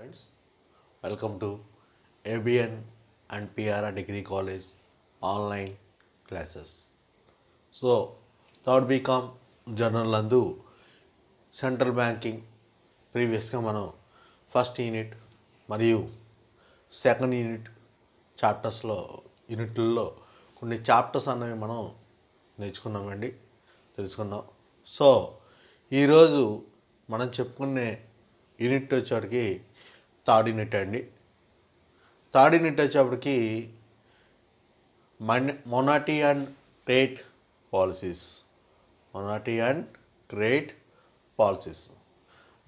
Friends, welcome to ABN and PRA Degree College online classes. So, third BCom journal నందు central banking ప్రీవియస్గా మనం first unit మరియు second unit యూనిట్లలో కొన్ని chapters అనేవి మనం నేర్చుకున్నామండి, తెలుసుకున్నాం. సో ఈరోజు మనం చెప్పుకునే యూనిట్ వచ్చేటికి థర్డ్ యూనిట్ అండి. థర్డ్ యూనిట్ వచ్చేప్పటికి monetary and trade policies. Monetary and trade policies,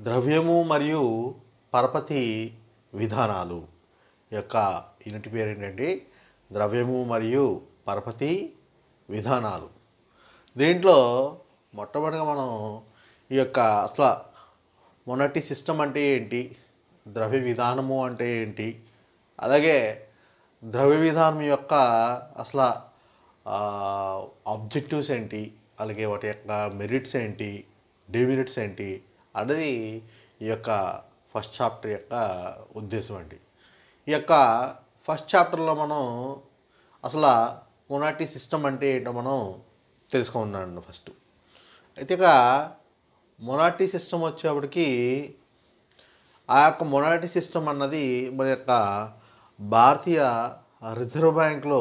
ద్రవ్యము మరియు పరపతి విధానాలు యొక్క యూనిట్ పేరు ఏంటంటే ద్రవ్యము మరియు పరపతి విధానాలు. దీంట్లో మొట్టమొదటిగా మనం ఈ యొక్క అసలు మొనాటీ సిస్టమ్ అంటే ఏంటి, ద్రవ్య విధానము అంటే ఏంటి, అలాగే ద్రవ్య విధానం యొక్క అసలు ఆబ్జెక్టివ్స్ ఏంటి, అలాగే వాటి యొక్క మెరిట్స్ ఏంటి, డిమెరిట్స్ ఏంటి అనేది ఈ యొక్క ఫస్ట్ చాప్టర్ యొక్క ఉద్దేశం అండి. ఈ యొక్క ఫస్ట్ చాప్టర్లో మనం అసలు మొనాటీ సిస్టమ్ అంటే ఏంటో మనం తెలుసుకున్నాను ఫస్ట్. అయితే ఇక మొనాటీ సిస్టమ్ వచ్చేప్పటికి ఆ యొక్క మొనాటీ సిస్టమ్ అన్నది మన యొక్క భారతీయ రిజర్వ్ బ్యాంక్లో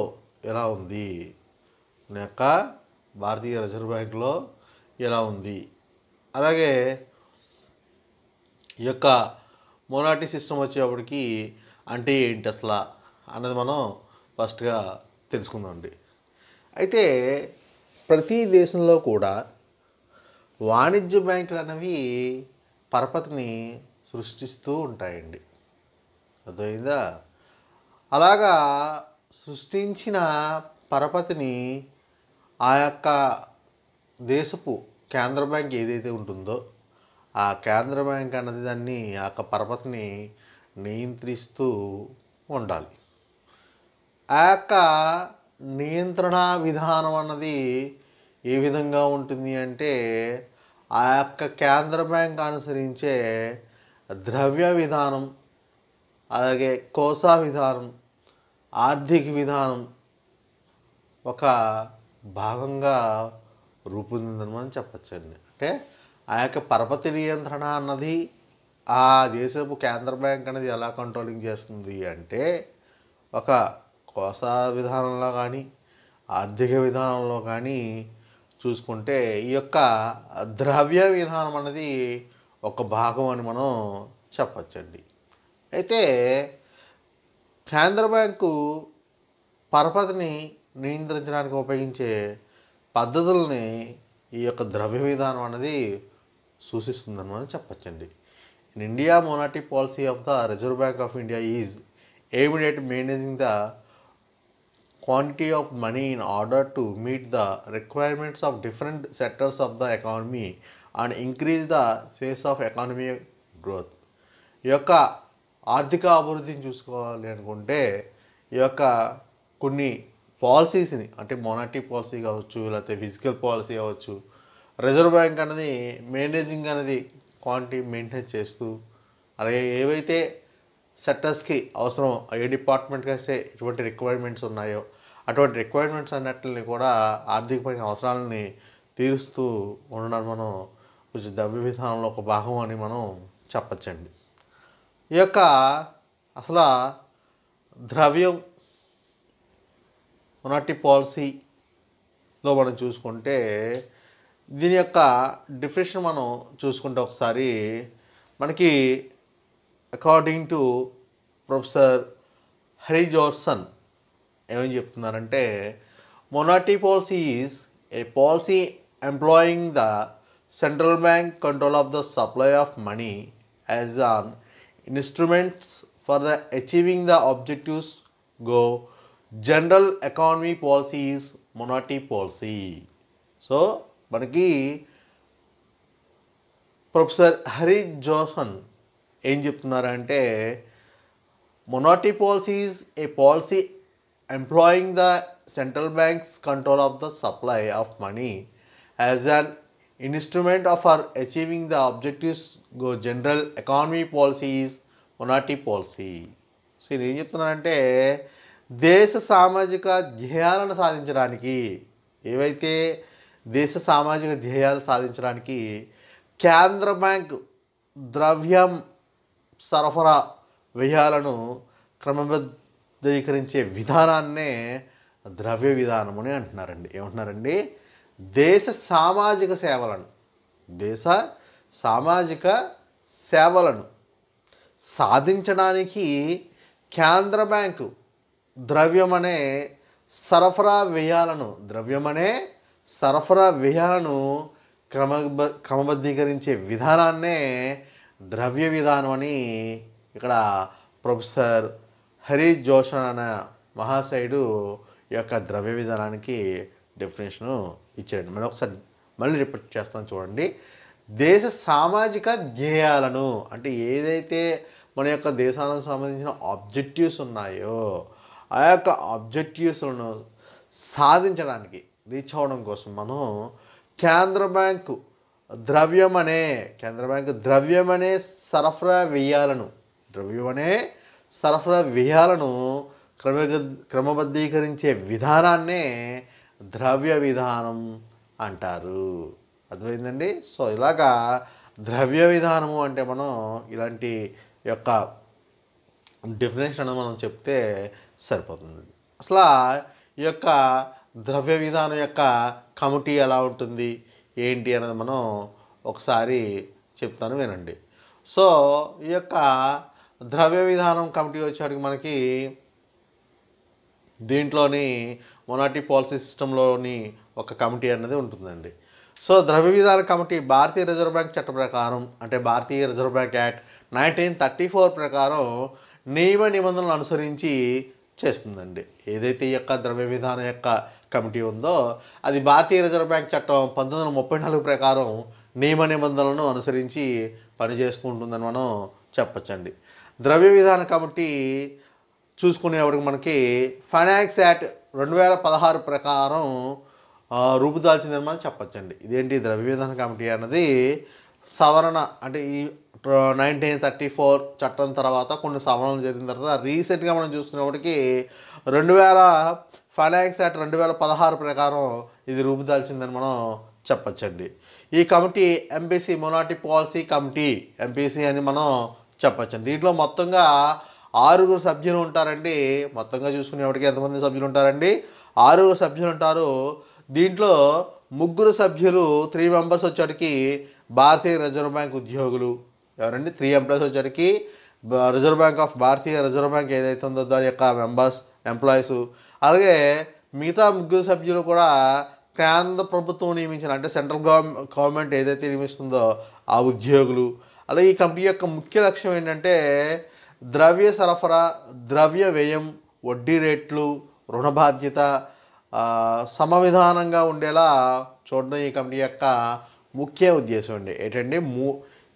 ఎలా ఉంది, మన యొక్క భారతీయ రిజర్వ్ బ్యాంక్లో ఎలా ఉంది, అలాగే ఈ యొక్క మొనాటీ సిస్టమ్ వచ్చేప్పటికి అంటే ఏంటి అసలు అన్నది మనం ఫస్ట్గా తెలుసుకుందామండి. అయితే ప్రతి దేశంలో కూడా వాణిజ్య బ్యాంకులు అనేవి పరపతిని సృష్టిస్తూ ఉంటాయండి, అర్థమైందా? అలాగా సృష్టించిన పరపతిని ఆ యొక్క దేశపు కేంద్ర బ్యాంక్ ఏదైతే ఉంటుందో ఆ కేంద్ర బ్యాంక్ అన్నది దాన్ని ఆ యొక్క పరపతిని నియంత్రిస్తూ ఉండాలి. ఆ యొక్క నియంత్రణ విధానం అన్నది ఏ విధంగా ఉంటుంది అంటే ఆ యొక్క కేంద్ర బ్యాంక్ అనుసరించే ద్రవ్య విధానం, అలాగే కోసా విధానం, ఆర్థిక విధానం ఒక భాగంగా రూపొందిందని మనం చెప్పచ్చండి. అంటే ఆ యొక్క పరపతి నియంత్రణ అన్నది ఆ దేశపు కేంద్ర బ్యాంక్ అనేది ఎలా కంట్రోలింగ్ చేస్తుంది అంటే ఒక కోసా విధానంలో కానీ ఆర్థిక విధానంలో కానీ చూసుకుంటే ఈ యొక్క ద్రవ్య విధానం అనేది ఒక భాగం అని మనం చెప్పచ్చండి. అయితే కేంద్ర బ్యాంకు పరపతిని నియంత్రించడానికి ఉపయోగించే పద్ధతుల్ని ఈ యొక్క ద్రవ్య విధానం అనేది సూచిస్తుందని మనం చెప్పచ్చండి. In India monetary policy of the Reserve Bank of India is aimed at managing the quantity of money in order to meet the requirements of different sectors of the economy and increase the pace of economic growth. ఈ యొక్క ఆర్థిక అభివృద్ధిని చూసుకోవాలి అనుకుంటే ఈ యొక్క కొన్ని పాలసీస్ని అంటే మొనాటీ పాలసీ కావచ్చు, లేకపోతే ఫిజికల్ పాలసీ కావచ్చు, రిజర్వ్ బ్యాంక్ అనేది మేనేజింగ్ అనేది క్వాంటిటీ మెయింటైన్ చేస్తూ, అలాగే ఏవైతే సెక్టర్స్కి అవసరం ఏ డిపార్ట్మెంట్కి వస్తే ఎటువంటి రిక్వైర్మెంట్స్ ఉన్నాయో అటువంటి రిక్వైర్మెంట్స్ అన్నిటిని కూడా ఆర్థికపరమైన అవసరాలని తీరుస్తూ ఉండడం మనం కొంచెం ద్రవ్య విధానంలో ఒక భాగం అని మనం చెప్పచ్చండి. ఈ యొక్క అసలు ద్రవ్యం మొనాటీ పాలసీలో మనం చూసుకుంటే దీని యొక్క డెఫినేషన్ మనం చూసుకుంటే ఒకసారి మనకి according to professor Harry Johnson ఏమని చెప్తున్నారంటే monetary policy is a policy employing the central bank control of the supply of money as an instruments for the achieving the objectives go general economy policy is monetary policy. So మనకి professor Harry Johnson ఏం చెప్తున్నారంటే monetary policy is a policy employing the central bank's control of the supply of money as an instrument of our achieving the objectives go general economy policy is monetary policy. So నేను ఏం చెప్తున్నానంటే దేశ సామాజిక ధ్యేయాలను సాధించడానికి, ఏవైతే దేశ సామాజిక ధ్యేయాలు సాధించడానికి కేంద్ర బ్యాంక్ ద్రవ్యం సరఫరా వ్యయాలను క్రమబద్ధీకరించే విధానాన్నే ద్రవ్య విధానం అని అంటున్నారండి. ఏమంటున్నారండి? దేశ సామాజిక సేవలను, దేశ సామాజిక సేవలను సాధించడానికి కేంద్ర బ్యాంకు ద్రవ్యమనే సరఫరా వ్యయాలను, సరఫరా వ్యయాలను క్రమబద్ధీకరించే విధానాన్నే ద్రవ్య విధానం అని ఇక్కడ ప్రొఫెసర్ హరీష్ జోషన్ అనే మహాశయుడు ఈ యొక్క ద్రవ్య విధానానికి డెఫినేషను ఇచ్చారండి. మళ్ళీ రిపీట్ చేస్తాను చూడండి. దేశ సామాజిక ధ్యేయాలను అంటే ఏదైతే మన యొక్క దేశానికి సంబంధించిన ఆబ్జెక్టివ్స్ ఉన్నాయో ఆ యొక్క ఆబ్జెక్టివ్స్లను సాధించడానికి, రీచ్ అవ్వడం కోసం మనం కేంద్ర బ్యాంకు ద్రవ్యమనే సరఫరా వ్యయాలను క్రమబద్ధీకరించే విధానాన్నే ద్రవ్య విధానం అంటారు. అర్థమైందండి? సో ఇలాగా ద్రవ్య విధానము అంటే మనం ఇలాంటి యొక్క డెఫినేషన్ మనం చెప్తే సరిపోతుంది. అసలు ఈ యొక్క ద్రవ్య విధానం యొక్క కమిటీ ఎలా ఉంటుంది ఏంటి అనేది మనం ఒకసారి చెప్తాను వినండి. సో ఈ యొక్క ద్రవ్య విధానం కమిటీ వచ్చేటికి మనకి దీంట్లోని మొనాటీ పాలసీ సిస్టంలోని ఒక కమిటీ అనేది ఉంటుందండి. సో ద్రవ్య విధాన కమిటీ భారతీయ రిజర్వ్ బ్యాంక్ చట్ట ప్రకారం, అంటే భారతీయ రిజర్వ్ బ్యాంక్ యాక్ట్ 1934 ప్రకారం నియమ నిబంధనలు అనుసరించి చేస్తుందండి. ఏదైతే ఈ యొక్క ద్రవ్య విధానం యొక్క కమిటీ ఉందో అది భారతీయ రిజర్వ్ బ్యాంక్ చట్టం 1934 ప్రకారం నియమ నిబంధనలను అనుసరించి పనిచేస్తూ ఉంటుందని మనం చెప్పచ్చండి. ద్రవ్య విధాన కమిటీ చూసుకునేవాడికి మనకి ఫైనాన్స్ యాక్ట్ 2016 ప్రకారం రూపుదాల్చిందని మనం చెప్పచ్చండి. ఇదేంటి ద్రవ్య విధాన కమిటీ అన్నది సవరణ, అంటే ఈ 1934 చట్టం తర్వాత కొన్ని సవరణలు జరిగిన తర్వాత రీసెంట్గా మనం చూసుకునేప్పటికీ ఫైనాన్స్ యాక్ట్ 2016 ప్రకారం ఇది రూపుదాల్చిందని మనం చెప్పచ్చండి. ఈ committee MPC monetary policy committee MPC అని మనం చెప్పచ్చండి. దీంట్లో మొత్తంగా 6 సభ్యులు ఉంటారండి. మొత్తంగా చూసుకునేప్పటికీ ఎంతమంది సభ్యులు ఉంటారండి? 6 సభ్యులు ఉంటారు. దీంట్లో 3 సభ్యులు 3 మెంబర్స్ వచ్చేటికి భారతీయ రిజర్వ్ బ్యాంక్ ఉద్యోగులు. ఎవరండి? 3 ఎంప్లాయీస్ వచ్చేటికి భారతీయ రిజర్వ్ బ్యాంక్ ఏదైతే ఉందో దాని యొక్క ఎంప్లాయీస్. అలాగే మిగతా 3 సభ్యులు కూడా కేంద్ర ప్రభుత్వం నియమించిన, అంటే సెంట్రల్ గవర్నమెంట్ ఏదైతే నియమిస్తుందో ఆ ఉద్యోగులు. అలాగే ఈ కమిటీ యొక్క ముఖ్య లక్ష్యం ఏంటంటే ద్రవ్య సరఫరా, ద్రవ్య వ్యయం, వడ్డీ రేట్లు, రుణ బాధ్యత సమవిధానంగా ఉండేలా చూడడం ఈ కమిటీ యొక్క ముఖ్య ఉద్దేశం అండి. ఏంటంటే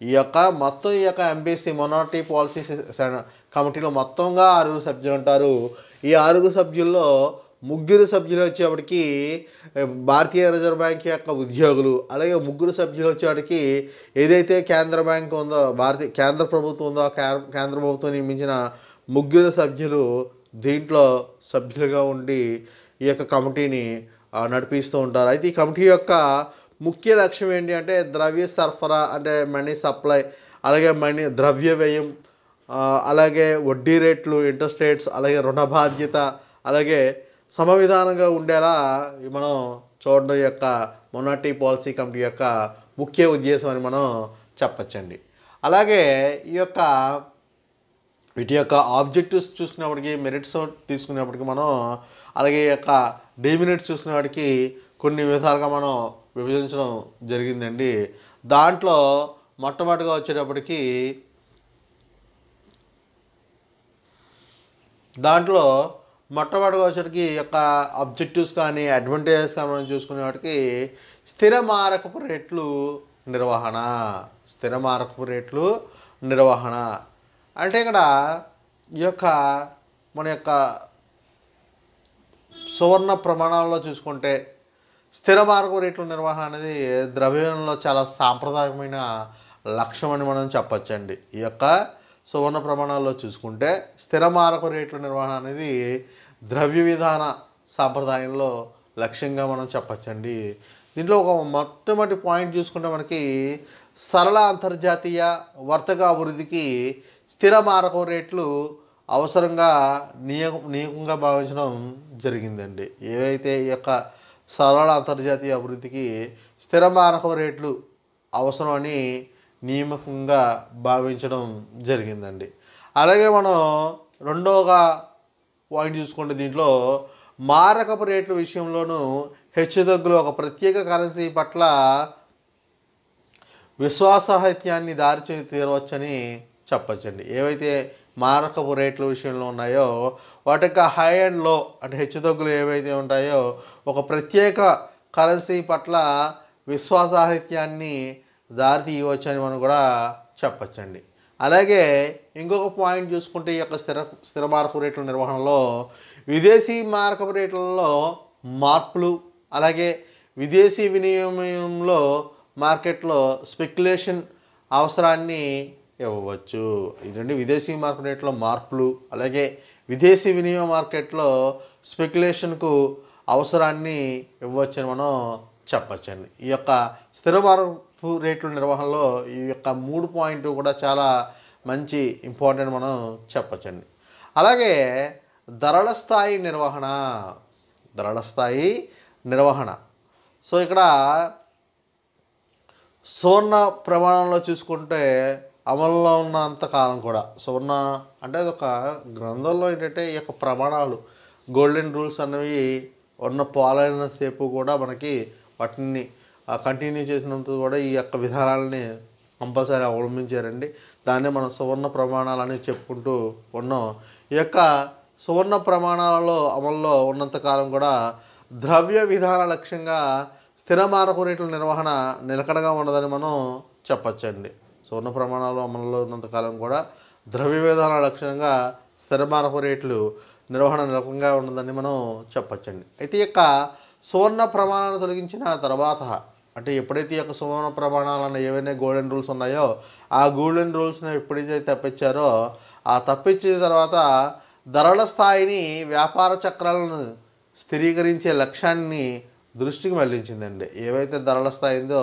ఈ యొక్క ఎంబీసీ మొనాటీ పాలసీ కమిటీలో మొత్తంగా 6 సభ్యులు ఉంటారు. ఈ 6 సభ్యుల్లో 3 సభ్యులు వచ్చేప్పటికి భారతీయ రిజర్వ్ బ్యాంక్ యొక్క ఉద్యోగులు. అలాగే 3 సభ్యులు వచ్చేవాడికి ఏదైతే కేంద్ర బ్యాంక్ ఉందో, కేంద్ర ప్రభుత్వం ఉందో కేంద్ర ప్రభుత్వం నియమించిన 3 సభ్యులు దీంట్లో సభ్యులుగా ఉండి ఈ యొక్క కమిటీని నడిపిస్తూ ఉంటారు. అయితే ఈ కమిటీ యొక్క ముఖ్య లక్ష్యం ఏంటి అంటే ద్రవ్య సరఫరా, అంటే మనీ సప్లై, అలాగే ద్రవ్య వ్యయం, అలాగే వడ్డీ రేట్లు, ఇంట్రెస్ట్ రేట్స్, అలాగే రుణ బాధ్యత, అలాగే సమవిధానంగా ఉండేలా మనం చూడడం యొక్క మొనాటీ పాలసీ కమిటీ యొక్క ముఖ్య ఉద్దేశం అని మనం చెప్పచ్చండి. అలాగే వీటి యొక్క ఆబ్జెక్టివ్స్ చూసుకునేప్పటికీ, మెరిట్స్ తీసుకునేప్పటికీ మనం, అలాగే ఈ యొక్క డిమెరిట్స్ చూసుకునేవాడికి కొన్ని విధాలుగా మనం విభజించడం జరిగిందండి. దాంట్లో మొట్టమొదటిగా వచ్చేటప్పటికి ఈ యొక్క ఆబ్జెక్టివ్స్ కానీ అడ్వాంటేజెస్ కానీ మనం చూసుకునే వాటికి స్థిర మారకపు రేట్లు నిర్వహణ అంటే ఇక్కడ ఈ యొక్క మన యొక్క సువర్ణ ప్రమాణాలలో చూసుకుంటే స్థిర మారకపు రేట్ల నిర్వహణ అనేది ద్రవ్యంలో చాలా సాంప్రదాయకమైన లక్ష్యం అని మనం చెప్పచ్చండి. ఈ యొక్క సువర్ణ ప్రమాణాల్లో చూసుకుంటే స్థిర మారక రేట్ల నిర్వహణ అనేది ద్రవ్య విధాన సాంప్రదాయంలో లక్ష్యంగా మనం చెప్పచ్చండి. దీంట్లో ఒక మొట్టమొదటి పాయింట్ చూసుకుంటే మనకి సరళ అంతర్జాతీయ వర్తక అభివృద్ధికి స్థిర మారక రేట్లు అవసరంగా నియమంగా భావించడం జరిగిందండి. ఏవైతే ఈ యొక్క సరళ అంతర్జాతీయ అభివృద్ధికి స్థిర మారక రేట్లు అవసరం అని నియమకంగా భావించడం జరిగిందండి. అలాగే మనం రెండోగా పాయింట్ చూసుకుంటే దీంట్లో మారకపు రేట్ల విషయంలోనూ హెచ్చుతగ్గులు ఒక ప్రత్యేక కరెన్సీ పట్ల విశ్వాసార్హత్యాన్ని దారి తీరవచ్చని చెప్పచ్చండి. ఏవైతే మారకపు రేట్ల విషయంలో ఉన్నాయో వాటి యొక్క హై అండ్ లో అంటే హెచ్చుతగ్గులు ఏవైతే ఉంటాయో ఒక ప్రత్యేక కరెన్సీ పట్ల విశ్వాసార్హత్యాన్ని దారి తీయవచ్చని మనం కూడా చెప్పచ్చండి. అలాగే ఇంకొక పాయింట్ చూసుకుంటే ఈ యొక్క స్థిర మారకపు రేట్ల నిర్వహణలో విదేశీ మారకపు రేట్లలో మార్పులు, అలాగే విదేశీ వినిమయంలో మార్కెట్లో స్పెక్యులేషన్ అవసరాన్ని ఇవ్వవచ్చు. ఇదండి విదేశీ మార్కెట్ రేట్లో మార్పులు, అలాగే విదేశీ వినియోగ మార్కెట్లో స్పెక్యులేషన్కు అవసరాన్ని ఇవ్వచ్చని మనం చెప్పచ్చండి. ఈ యొక్క స్థిర మారకపు రేట్ల నిర్వహణలో ఈ యొక్క 3 పాయింట్లు కూడా చాలా మంచి ఇంపార్టెంట్ మనం చెప్పచ్చండి. అలాగే ధరల స్థాయి నిర్వహణ. సో ఇక్కడ సువర్ణ ప్రమాణంలో చూసుకుంటే అమల్లో ఉన్నంత కాలం కూడా సువర్ణ అంటే అది ఒక గ్రంథంలో ఏంటంటే ఈ యొక్క ప్రమాణాలు గోల్డెన్ రూల్స్ అనేవి ఉన్న పాలైన సేపు కూడా మనకి వాటిని కంటిన్యూ చేసినంత కూడా ఈ యొక్క విధానాలని కంపల్సరీ అవలంబించారండి. దాన్నే మనం సువర్ణ ప్రమాణాలని చెప్పుకుంటూ ఉన్నాం. ఈ యొక్క సువర్ణ ప్రమాణాలలో అమల్లో ఉన్నంతకాలం కూడా ద్రవ్య విధాన లక్ష్యంగా స్థిర మారక రేట్ల నిర్వహణ నిలకడగా ఉండదని మనం చెప్పచ్చండి. సువర్ణ ప్రమాణాలు అమల్లో ఉన్నంతకాలం కూడా ద్రవ్య విధాన లక్ష్యంగా స్థిర మారక రేట్లు నిర్వహణ నిలకడగా ఉండదని మనం చెప్పచ్చండి. అయితే ఈ యొక్క సువర్ణ ప్రమాణాలను తొలగించిన తర్వాత అంటే ఎప్పుడైతే ఈ యొక్క సువర్ణ ప్రమాణాలను ఏవైనా గోల్డెన్ రూల్స్ ఉన్నాయో ఆ గోల్డెన్ రూల్స్ని ఎప్పుడైతే తప్పించారో ఆ తప్పించిన తర్వాత ధరల స్థాయిని వ్యాపార చక్రాలను స్థిరీకరించే లక్ష్యాన్ని దృష్టికి మళ్లించిందండి. ఏవైతే ధరల స్థాయి ఉందో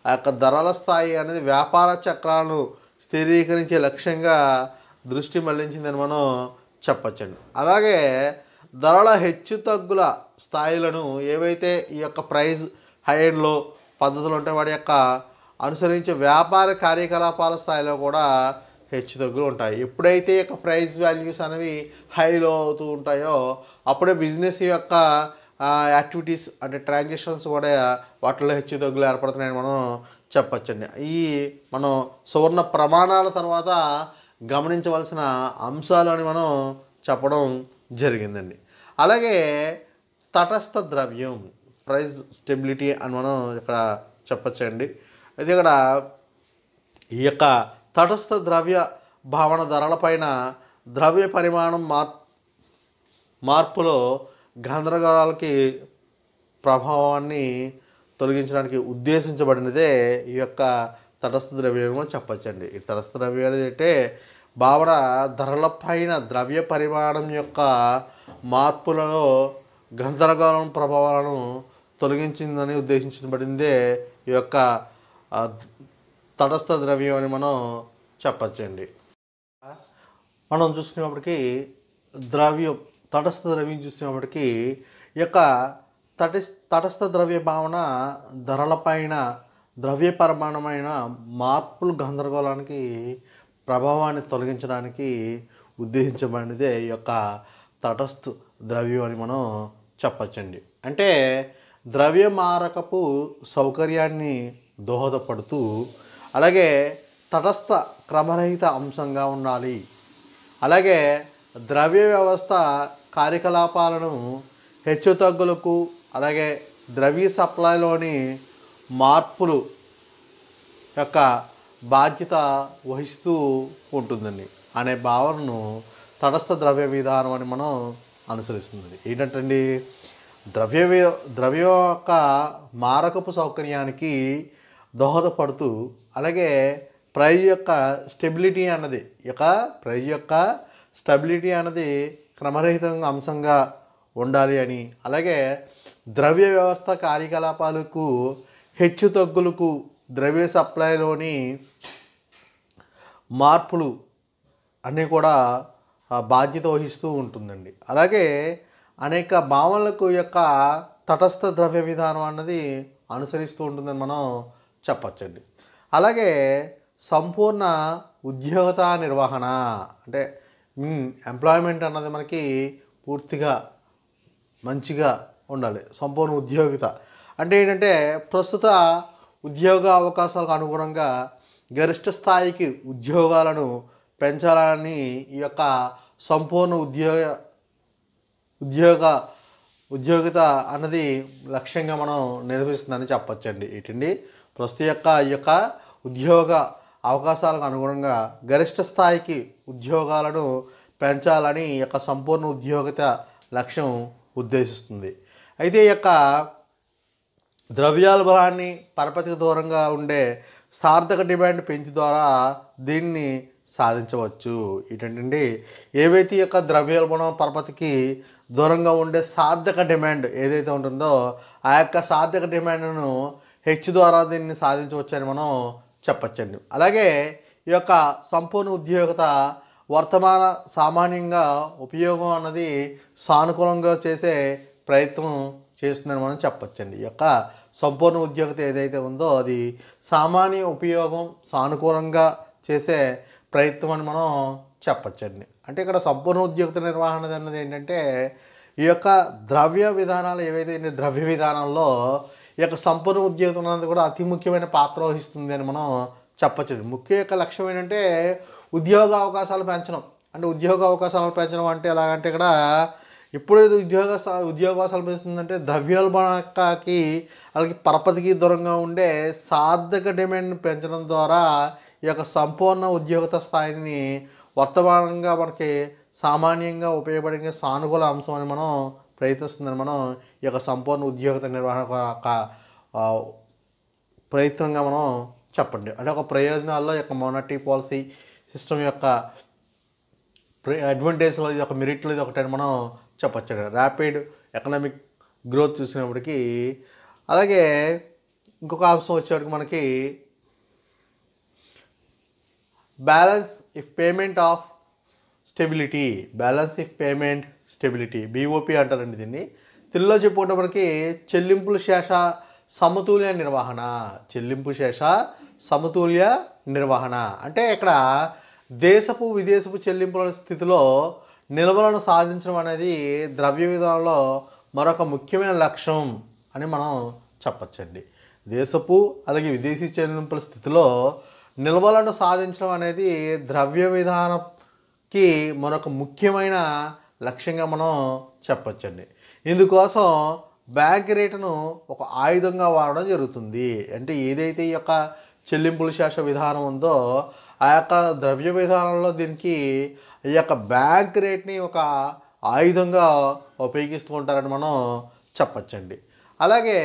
ఆ యొక్క ధరల స్థాయి అనేది వ్యాపార చక్రాలను స్థిరీకరించే లక్ష్యంగా దృష్టి మళ్లించిందని మనం చెప్పచ్చండి. అలాగే ధరల హెచ్చుతగ్గుల స్థాయిలను ఏవైతే ఈ యొక్క ప్రైస్ హై అండ్ లో పద్ధతులు ఉంటాయి వాటి యొక్క అనుసరించే వ్యాపార కార్యకలాపాల స్థాయిలో కూడా హెచ్చుతగ్గులు ఉంటాయి. ఎప్పుడైతే ఈ యొక్క ప్రైస్ వాల్యూస్ అనేవి హైలో అవుతూ ఉంటాయో అప్పుడే బిజినెస్ యొక్క యాక్టివిటీస్ అంటే ట్రాన్సాక్షన్స్ కూడా వాటిలో హెచ్చుతగ్గులు ఏర్పడుతున్నాయని మనం చెప్పచ్చండి. ఈ మనం సువర్ణ ప్రమాణాల తర్వాత గమనించవలసిన అంశాలు అని మనం చెప్పడం జరిగిందండి. అలాగే తటస్థ ద్రవ్యం ప్రైస్ స్టెబిలిటీ అని మనం ఇక్కడ చెప్పచ్చండి. అయితే ఇక్కడ ఈ యొక్క తటస్థ ద్రవ్య భావన ధరలపైన ద్రవ్య పరిమాణం మార్పులో గందరగోళాలకి ప్రభావాన్ని తొలగించడానికి ఉద్దేశించబడినదే ఈ యొక్క తటస్థ ద్రవ్యం అని చెప్పచ్చండి. ఈ తటస్థ ద్రవ్యం అనేది అంటే భావన ధరలపైన ద్రవ్య పరిమాణం యొక్క మార్పులలో గందరగోళం ప్రభావాలను తొలగించిందని ఉద్దేశించబడిందే ఈ యొక్క తటస్థ ద్రవ్యం అని మనం చెప్పచ్చండి. మనం చూసుకునేప్పటికీ తటస్థ ద్రవ్యం చూసినప్పటికీ ఈ యొక్క తటస్థ ద్రవ్య భావన ధరలపైన ద్రవ్య పరిమాణమైన మార్పులు గందరగోళానికి ప్రభావాన్ని తొలగించడానికి ఉద్దేశించబడినదే ఈ యొక్క తటస్థ ద్రవ్యం అని మనం చెప్పచ్చండి. అంటే ద్రవ్య మారకపు సౌకర్యాన్ని దోహదపడుతూ అలాగే తటస్థ క్రమరహిత అంశంగా ఉండాలి. అలాగే ద్రవ్య వ్యవస్థ కార్యకలాపాలను హెచ్చుతగ్గులకు అలాగే ద్రవ్య సప్లైలోని మార్పులు యొక్క బాధ్యత వహిస్తూ ఉంటుందండి అనే భావనను తటస్థ ద్రవ్య విధానం అని మనం అనుసరిస్తుంది. ఏంటంటే ద్రవ్య యొక్క మారకపు సౌకర్యానికి దోహదపడుతూ అలాగే ప్రైజ్ యొక్క స్టెబిలిటీ అన్నది ప్రైజ్ యొక్క స్టెబిలిటీ అన్నది క్రమరహితంగా అంశంగా ఉండాలి అని, అలాగే ద్రవ్య వ్యవస్థ కార్యకలాపాలకు హెచ్చుతగ్గులకు ద్రవ్య సప్లైలోని మార్పులు అన్నీ కూడా బాధ్యత వహిస్తూ ఉంటుందండి. అలాగే అనేక భావనలకు యొక్క తటస్థ ద్రవ్య విధానం అన్నది అనుసరిస్తూ ఉంటుందని మనం చెప్పచ్చండి. అలాగే సంపూర్ణ ఉద్యోగత నిర్వహణ అంటే ఎంప్లాయ్మెంట్ అన్నది మనకి పూర్తిగా మంచిగా ఉండాలి. సంపూర్ణ ఉద్యోగిత అంటే ఏంటంటే ప్రస్తుత ఉద్యోగ అవకాశాలకు అనుగుణంగా గరిష్ట స్థాయికి ఉద్యోగాలను పెంచాలని ఈ యొక్క సంపూర్ణ ఉద్యోగిత అన్నది లక్ష్యంగా మనం నిర్వహిస్తుందని చెప్పచ్చండి. ఏంటండి ప్రస్తుత ఈ యొక్క ఉద్యోగ అవకాశాలకు అనుగుణంగా గరిష్ట స్థాయికి ఉద్యోగాలను పెంచాలని ఈ యొక్క సంపూర్ణ ఉద్యోగిత లక్ష్యం ఉద్దేశిస్తుంది. అయితే ఈ యొక్క ద్రవ్యోల్బణాన్ని పరపతికి దూరంగా ఉండే సార్థక డిమాండ్ పెంచు ద్వారా దీన్ని సాధించవచ్చు. ఏంటంటే ఏవైతే ఈ యొక్క ద్రవ్యోల్బణం పరపతికి దూరంగా ఉండే సార్థక డిమాండ్ ఏదైతే ఉంటుందో ఆ యొక్క సార్థక డిమాండ్ను హెచ్ ద్వారా దీన్ని సాధించవచ్చు అని మనం చెప్పచ్చండి. అలాగే ఈ యొక్క సంపూర్ణ ఉద్యోగత వర్తమాన సామాన్యంగా ఉపయోగం అన్నది సానుకూలంగా చేసే ప్రయత్నం చేస్తుందని మనం చెప్పచ్చండి. ఈ యొక్క సంపూర్ణ ఉద్యోగత ఏదైతే ఉందో అది సామాన్య ఉపయోగం సానుకూలంగా చేసే ప్రయత్నం అని మనం చెప్పచ్చండి. అంటే ఇక్కడ సంపూర్ణ ఉద్యోగత నిర్వహణ అన్నది ఏంటంటే ఈ యొక్క ద్రవ్య విధానాలు ఏవైతే ద్రవ్య విధానంలో ఈ యొక్క సంపూర్ణ ఉద్యోగత అన్నది కూడా అతి ముఖ్యమైన పాత్ర వహిస్తుంది అని మనం చెప్పచ్చండి. ముఖ్య యొక్క లక్ష్యం ఏంటంటే ఉద్యోగ అవకాశాలు పెంచడం. అంటే ఉద్యోగ అవకాశాలు పెంచడం అంటే ఎలాగంటే ఇక్కడ ఇప్పుడు ఉద్యోగావకాశాలు పెంచుతుందంటే ద్రవ్యోల్బణకి అలాగే పరపతికి దూరంగా ఉండే సార్థక డిమాండ్ పెంచడం ద్వారా ఈ యొక్క సంపూర్ణ ఉద్యోగత స్థాయిని వర్తమానంగా మనకి సామాన్యంగా ఉపయోగపడే సానుకూల అంశం అని మనం ప్రయత్నిస్తుందని మనం ఈ యొక్క సంపూర్ణ ఉద్యోగత నిర్వహణ ప్రయత్నంగా మనం చెప్పండి. అంటే ఒక ప్రయోజనాల్లో యొక్క మానిటరీ పాలసీ సిస్టమ్ యొక్క అడ్వాంటేజ్లో ఇది ఒక మెరిట్లో ఇది ఒకటి మనం చెప్పచ్చు. ర్యాపిడ్ ఎకనామిక్ గ్రోత్ చూసినప్పటికీ అలాగే ఇంకొక అంశం వచ్చేటికి మనకి balance if payment stability BOP అంటారండి దీన్ని. తెలుగులో చెప్పుకున్నప్పటికీ చెల్లింపుల శేష సమతుల్య నిర్వహణ అంటే ఇక్కడ దేశపు విదేశపు చెల్లింపుల స్థితిలో నిల్వలను సాధించడం అనేది ద్రవ్య విధానంలో మరొక ముఖ్యమైన లక్ష్యం అని మనం చెప్పచ్చండి. దేశపు అలాగే విదేశీ చెల్లింపుల స్థితిలో నిల్వలను సాధించడం అనేది ద్రవ్య విధానంకి మరొక ముఖ్యమైన లక్ష్యంగా మనం చెప్పచ్చండి. ఇందుకోసం బ్యాంక్ రేటును ఒక ఆయుధంగా వాడడం జరుగుతుంది. అంటే ఏదైతే ఈ యొక్క చెల్లింపుల శేష విధానం ఉందో ఆ యొక్క ద్రవ్య విధానంలో దీనికి ఈ యొక్క బ్యాంక్ రేట్ని ఒక ఆయుధంగా ఉపయోగిస్తూ ఉంటారని మనం చెప్పచ్చండి. అలాగే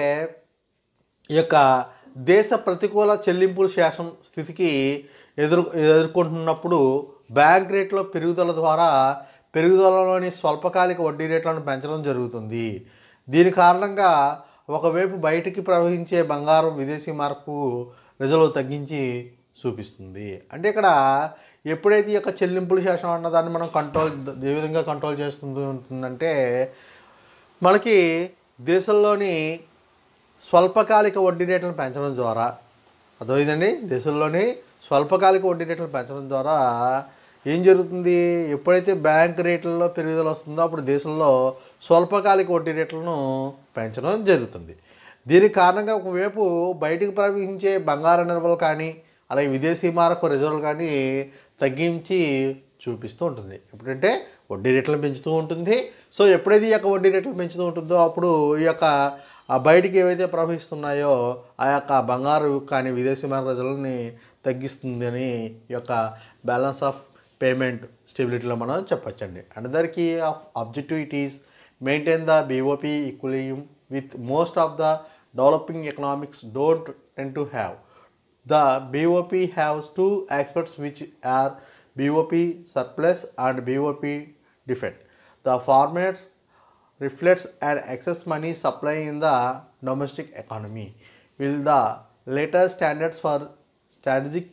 ఈ యొక్క దేశ ప్రతికూల చెల్లింపుల శేషం స్థితికి ఎదుర్కొంటున్నప్పుడు బ్యాంక్ రేట్లో పెరుగుదలలోని స్వల్పకాలిక వడ్డీ రేట్లను పెంచడం జరుగుతుంది. దీని కారణంగా ఒకవైపు బయటికి ప్రవహించే బంగారం విదేశీ మార్పు రిజర్వ్ తగ్గించి చూపిస్తుంది. అంటే ఇక్కడ ఎప్పుడైతే ఈ యొక్క చెల్లింపుల శేషం అన్నదాన్ని మనం ఏ విధంగా కంట్రోల్ ఉంటుందంటే మనకి దేశంలోని స్వల్పకాలిక వడ్డీ రేట్లను పెంచడం ద్వారా అర్థమైందండి. దేశంలోని స్వల్పకాలిక వడ్డీ రేట్లను పెంచడం ద్వారా ఏం జరుగుతుంది, ఎప్పుడైతే బ్యాంక్ రేట్లలో పెరుగుదల వస్తుందో అప్పుడు దేశంలో స్వల్పకాలిక వడ్డీ రేట్లను పెంచడం జరుగుతుంది. దీనికి కారణంగా ఒకవైపు బయటకు ప్రవహించే బంగారు నిల్వలు కానీ అలాగే విదేశీ మారక రిజర్వులు కానీ తగ్గించి చూపిస్తూ ఉంటుంది. ఎప్పుడంటే వడ్డీ రేట్లను పెంచుతూ ఉంటుంది. సో ఎప్పుడైతే ఈ యొక్క వడ్డీ రేట్లు పెంచుతూ ఉంటుందో అప్పుడు ఈ యొక్క బయటికి ఏవైతే ప్రవహిస్తున్నాయో ఆ యొక్క బంగారు కానీ విదేశీ మారక రిజర్వులని తగ్గిస్తుంది అని ఈ యొక్క బ్యాలెన్స్ ఆఫ్ పేమెంట్ స్టెబిలిటీలో మనం చెప్పచ్చండి. Another key of objective it is maintain the BOP equilibrium with most of the developing economics don't tend to have. The BOP has two aspects which are BOP surplus and BOP deficit. The format reflects an excess money supply in the domestic economy, while the later standards for strategic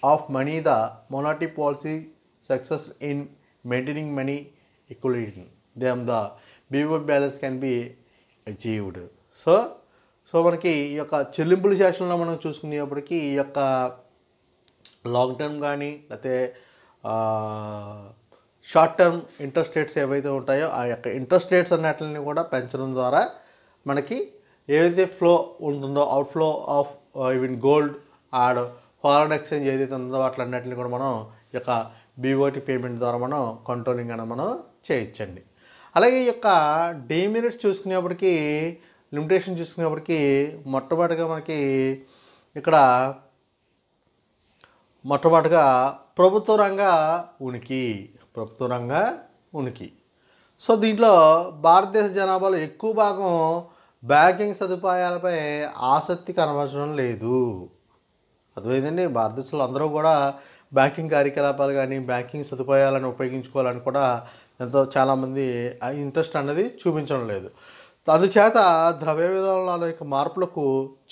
of money the monetary policy success in maintaining money equilibrium. Then the BOP balance can be achieved. So మనకి ఈ యొక్క చెల్లింపుల సెషన్లో మనం చూసుకునేప్పటికీ ఈ యొక్క long term కానీ లేకపోతే షార్ట్ టర్మ్ ఇంట్రెస్ట్ రేట్స్ ఏవైతే ఉంటాయో ఆ యొక్క ఇంట్రెస్ట్ రేట్స్ అన్నిటిని కూడా పెంచడం ద్వారా మనకి ఏదైతే ఫ్లో ఉంటుందో out flow of even gold and foreign exchange ఏదైతే ఉందో వాటిలన్నిటిని కూడా మనం ఈ యొక్క బీఓటీ పేమెంట్ ద్వారా మనం కంట్రోలింగ్ అనేది మనం చేయొచ్చండి. అలాగే ఈ యొక్క డీమెరిట్స్ చూసుకునేప్పటికీ లిమిటేషన్ చూసుకునేప్పటికీ మొట్టమొదటిగా మనకి ఇక్కడ ప్రభుత్వ రంగ ఉనికి. సో దీంట్లో భారతదేశ జనాభాలో ఎక్కువ భాగం బ్యాంకింగ్ సదుపాయాలపై ఆసక్తి కనబరచడం లేదు. అర్థమైందండి. భారతదేశంలో అందరూ కూడా బ్యాంకింగ్ కార్యకలాపాలు కానీ బ్యాంకింగ్ సదుపాయాలను ఉపయోగించుకోవాలని కూడా చాలామంది ఇంట్రెస్ట్ అనేది చూపించడం లేదు. అందుచేత ద్రవ్య విధానాల యొక్క మార్పులకు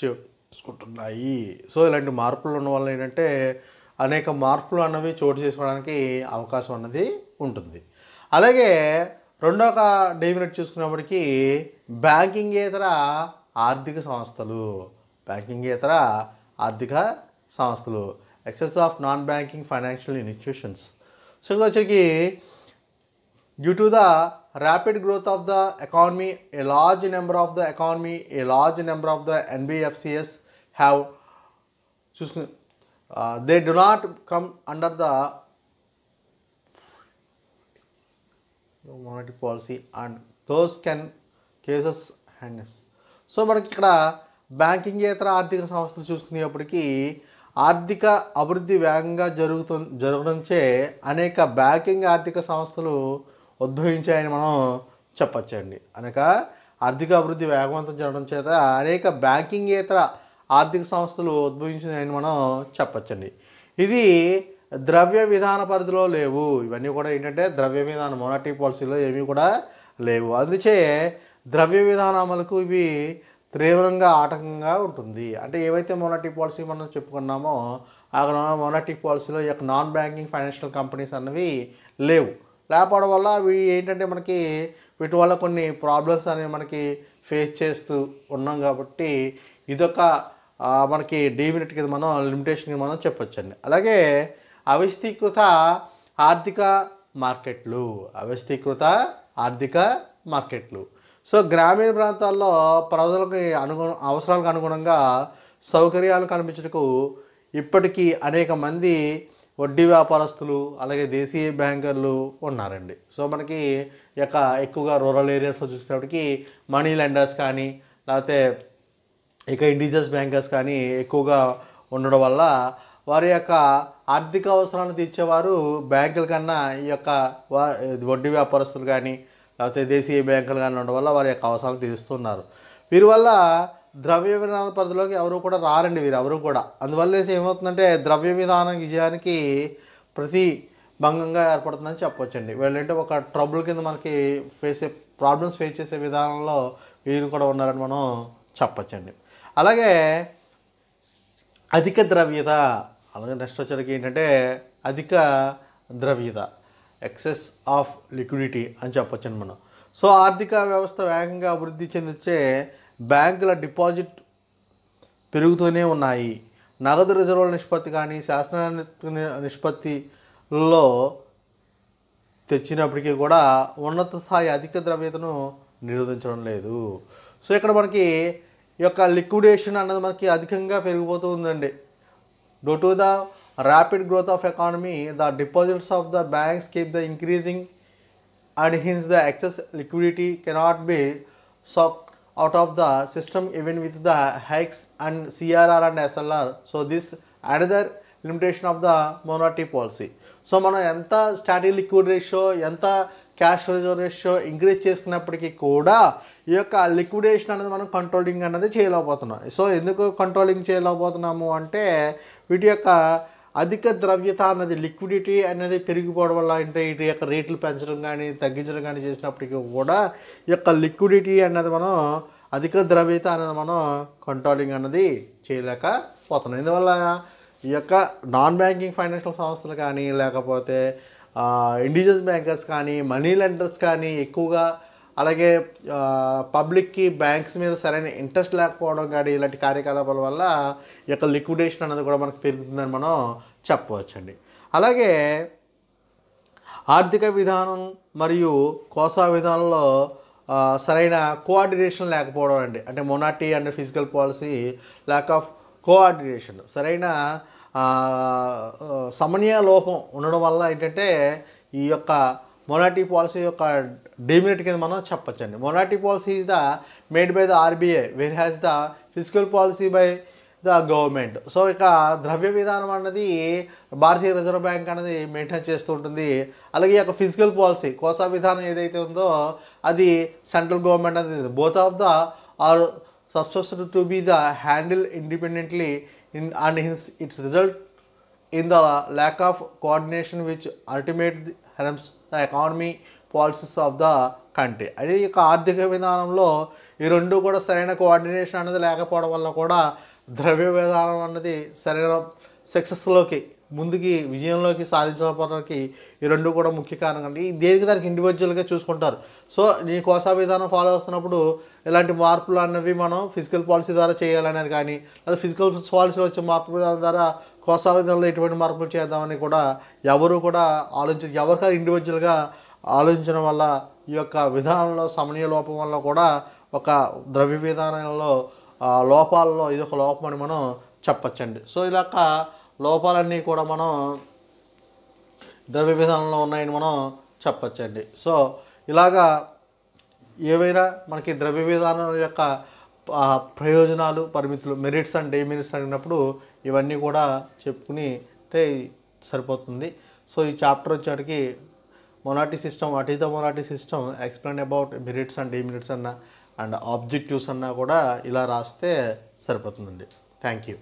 చేసుకుంటున్నాయి. సో ఇలాంటి మార్పులు ఉన్న వల్ల ఏంటంటే అనేక మార్పులు అన్నవి చోటు చేసుకోవడానికి అవకాశం అన్నది ఉంటుంది. అలాగే రెండవ డెమినిట్ చూసుకున్నప్పటికీ బ్యాంకింగేతర ఆర్థిక సంస్థలు excess of non banking financial institutions. So వచ్చరికి due to the rapid growth of the economy, a large number of the NBFCs have they do not come under the monetary policy and those can cases handles. So మనకి ఇక్కడ బ్యాంకింగేతర ఆర్థిక సంస్థలు చూసుకునేప్పటికీ ఆర్థిక అభివృద్ధి వేగంగా జరగడంచే అనేక బ్యాంకింగ్ ఆర్థిక సంస్థలు ఉద్భవించాయని మనం చెప్పచ్చండి. అనేక ఆర్థిక అభివృద్ధి వేగవంతం జరగడం చేత అనేక బ్యాంకింగేతర ఆర్థిక సంస్థలు ఉద్భవించాయని మనం చెప్పచ్చండి. ఇది ద్రవ్య విధాన పరిధిలో లేవు. ఇవన్నీ కూడా ఏంటంటే ద్రవ్య విధానం మొనటరీ పాలసీలో ఏమీ కూడా లేవు. అందుచే ద్రవ్య విధానాలకు ఇవి తీవ్రంగా ఆటంకంగా ఉంటుంది. అంటే ఏవైతే మొనటరీ పాలసీ మనం చెప్పుకున్నామో ఆ మొనటరీ పాలసీలో ఈ యొక్క నాన్ బ్యాంకింగ్ ఫైనాన్షియల్ కంపెనీస్ అన్నవి లేకపోవడం వల్ల ఇవి ఏంటంటే మనకి వీటి వల్ల కొన్ని ప్రాబ్లమ్స్ అనేవి మనకి ఫేస్ చేస్తూ ఉన్నాం. కాబట్టి ఇదొక మనకి డీమెరిట్ కింద మనం లిమిటేషన్ మనం చెప్పొచ్చండి. అలాగే అవ్యవస్థీకృత ఆర్థిక మార్కెట్లు. సో గ్రామీణ ప్రాంతాల్లో ప్రజలకి అవసరాలకు అనుగుణంగా సౌకర్యాలు కల్పించటకు ఇప్పటికీ అనేక మంది వడ్డీ వ్యాపారస్తులు అలాగే దేశీయ బ్యాంకర్లు ఉన్నారండి. సో మనకి ఎక్కువగా రూరల్ ఏరియాస్లో చూసినప్పటికీ మనీ లెండర్స్ కానీ లేకపోతే ఇండివిజువల్స్ బ్యాంకర్స్ కానీ ఎక్కువగా ఉండడం వల్ల వారి యొక్క ఆర్థిక అవసరాలను తీర్చేవారు బ్యాంకుల కన్నా ఈ యొక్క వడ్డీ వ్యాపారస్తులు కానీ లేకపోతే దేశీయ బ్యాంకులు కానీ ఉండడం వల్ల వారి యొక్క అవసరాలు తీరుస్తున్నారు. వీరి వల్ల ద్రవ్య విధాన పరిధిలోకి ఎవరు కూడా రారండి వీరెవరు కూడా. అందువల్ల ఏమవుతుందంటే ద్రవ్య విధానం విజయానికి భంగంగా ఏర్పడుతుందని చెప్పొచ్చండి. వీళ్ళంటే ఒక ట్రబుల్ కింద మనకి ప్రాబ్లమ్స్ ఫేస్ చేసే విధానంలో వీరు కూడా ఉన్నారని మనం చెప్పొచ్చండి. అలాగే అధిక ద్రవ్యత, అలాగే నెక్స్ట్ వచ్చేసరికి ఏంటంటే అధిక ద్రవ్యత ఎక్సెస్ ఆఫ్ లిక్విడిటీ అని చెప్పొచ్చండి మనం. సో ఆర్థిక వ్యవస్థ వేగంగా అభివృద్ధి చెందించే బ్యాంకుల డిపాజిట్ పెరుగుతూనే ఉన్నాయి. నగదు రిజర్వుల నిష్పత్తి కానీ శాసన నిష్పత్తిలో తెచ్చినప్పటికీ కూడా ఉన్నత స్థాయి అధిక ద్రవ్యతను నిరోధించడం లేదు. సో ఇక్కడ మనకి ఈ యొక్క లిక్విడేషన్ అన్నది మనకి అధికంగా పెరిగిపోతూ ఉందండి. Due to the rapid growth of economy the deposits of the banks keep the increasing and hence the excess liquidity cannot be sucked out of the system even with the hikes and CRR and SLR. So this another limitation of the monetary policy. So మనం ఎంత static liquid ratio ఎంత cash reserve ratio increase చేస్తున్నప్పటికీ కూడా ఈ యొక్క liquidation అనేది మనం controlling అనేది చేయలేకపోతున్నాం. సో ఎందుకు కంట్రోలింగ్ చేయలేకపోతున్నాము అంటే వీటి యొక్క అధిక ద్రవ్యత అన్నది లిక్విడిటీ అనేది పెరిగిపోవడం వల్ల, అంటే వీటి యొక్క రేట్లు పెంచడం కానీ తగ్గించడం కానీ చేసినప్పటికీ కూడా ఈ యొక్క లిక్విడిటీ అన్నది మనం అధిక ద్రవ్యత అనేది మనం కంట్రోలింగ్ అన్నది చేయలేకపోతున్నాం. ఇందువల్ల ఈ యొక్క నాన్ బ్యాంకింగ్ ఫైనాన్షియల్ సంస్థలు కానీ లేకపోతే ఇండివిజువల్ బ్యాంకర్స్ కానీ మనీ లెండర్స్ కానీ ఎక్కువగా, అలాగే పబ్లిక్కి బ్యాంక్స్ మీద సరైన ఇంట్రెస్ట్ లేకపోవడం కానీ ఇలాంటి కార్యకలాపాల వల్ల ఈ యొక్క లిక్విడేషన్ అనేది కూడా మనకు పెరుగుతుందని మనం చెప్పవచ్చండి. అలాగే ఆర్థిక విధానం మరియు కోసా విధానంలో సరైన కోఆర్డినేషన్ లేకపోవడం అండి. అంటే monetary and physical policy lack of coordination, సరైన సమన్వయ లోపం ఉండడం వల్ల ఏంటంటే ఈ యొక్క మొనాటీ పాలసీ యొక్క డిమెరిట్ కింద మనం చెప్పచ్చండి. Monetary policy is the made by the RBI where has the physical policy by the government. So ఇక ద్రవ్య విధానం అన్నది భారతీయ రిజర్వ్ బ్యాంక్ అనేది మెయింటైన్ చేస్తూ ఉంటుంది. అలాగే ఈ యొక్క ఫిజికల్ పాలసీ కోసా విధానం ఏదైతే ఉందో అది సెంట్రల్ గవర్నమెంట్ అనేది. Both of the are subject to be the handle independently in and its result in the lack of coordination which ultimate helps the economy policies of the country. అదే ఇక ఆర్థిక విధానంలో ఈ రెండు కూడా సరైన కోఆర్డినేషన్ అనేది లేకపోవడం వల్ల కూడా ద్రవ్య విధానం అన్నది సరైన సక్సెస్లోకి ముందుకి విజయంలోకి సాధించడానికి ఈ రెండు కూడా ముఖ్య కారణం అండి. దేనికి దానికి ఇండివిజువల్గా చూసుకుంటారు. సో నీ కోసా విధానం ఫాలో అవుతున్నప్పుడు ఇలాంటి మార్పులు అన్నవి మనం ఫిజికల్ పాలసీ ద్వారా చేయాలనేది కానీ, లేదా ఫిజికల్ పాలసీ వచ్చే మార్పు విధానం ద్వారా కోసా విధానంలో ఎటువంటి మార్పులు చేద్దామని కూడా ఎవరు కూడా ఎవరికైనా ఇండివిజువల్గా ఆలోచించడం వల్ల ఈ యొక్క విధానంలో సమన్వయ లోపం వల్ల కూడా ఒక ద్రవ్య విధానంలో లోపాలలో ఇది ఒక లోపం అని మనం చెప్పచ్చండి. సో ఇలాగ లోపాలన్నీ కూడా మనం ద్రవ్య విధానంలో ఉన్నాయని మనం చెప్పచ్చండి. సో ఇలాగా ఏవైనా మనకి ద్రవ్య విధానం యొక్క ప్రయోజనాలు పరిమితులు మెరిట్స్ అండ్ డెమెరిట్స్ అడిగినప్పుడు ఇవన్నీ కూడా చెప్పుకుని సరిపోతుంది. సో ఈ చాప్టర్ వచ్చేటికి monetary system, what is the monetary system, explain about merits and demerits and objectives అన్నా కూడా ఇలా రాస్తే సరిపోతుందండి. Thank you.